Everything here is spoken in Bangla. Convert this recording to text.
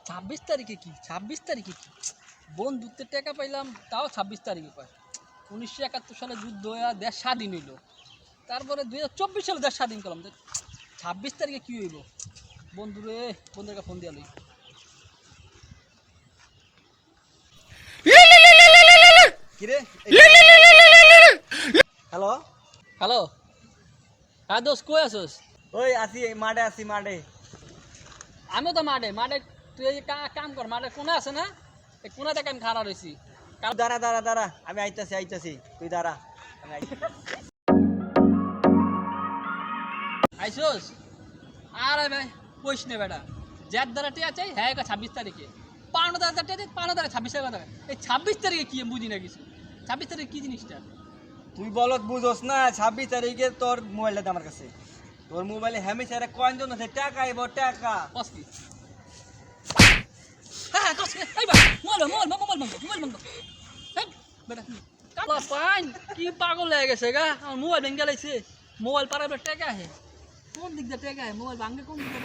26 তারিখে কি 26 তারিখে কি বন্ধুত্বের টাকা পাইলাম তাও 26 তারিখে পাই। 1971 সালে যুদ্ধ হয়ে দেশ স্বাধীন হইল, তারপরে 2024 সালে দেশ স্বাধীন করলাম। 26 তারিখে কি হইব বন্ধুরে? বন্ধুকে ফোন দিয়া লই। কিরে হ্যালো হ্যালো, হ্যাঁ দোস্ত কই আছোস? ওই আসি মাঠে আসি মাঠে। আমিও তো মাঠে মাঠে। তুই এই কাম কর, মাঠে কোনা আছে না, এই কোনাতে আমি খাড়া রয়েছি। দাঁড়া দাঁড়া দাঁড়া, আমি আইতাছি তুই দাঁড়া, আমি আইসোস? আরে ভাই কইস নে বেটা, যার দ্বারা টিয়া চাই হ্যাঁ 26 তারিখে, 15 টিয়া চাই 15 26 এই 26 তারিখে কি আমি বুঝি না কিছু। 26 তারিখে কি জিনিসটা? তুই বলত বুঝোস না। 26 তারিখে তোর মোবাইলটা আমার কাছে, তোর মোবাইলে হ্যামেশা একটা কয়েন জন আছে, টাকা আইব টাকা। কসকি হ্যাঁ কসকি এই ভাই মোবাইল বন্ধ এই বেটা কালা পাইন কি পাগল হয়ে গেছে গা, আমার মোবাইল ভেঙে গেলাইছে। মোবাইল পারাবে টাকা হে, কোন দিক দিয়ে টাকা হে? মোবাইল ভাঙবে কোন দিক দিয়ে?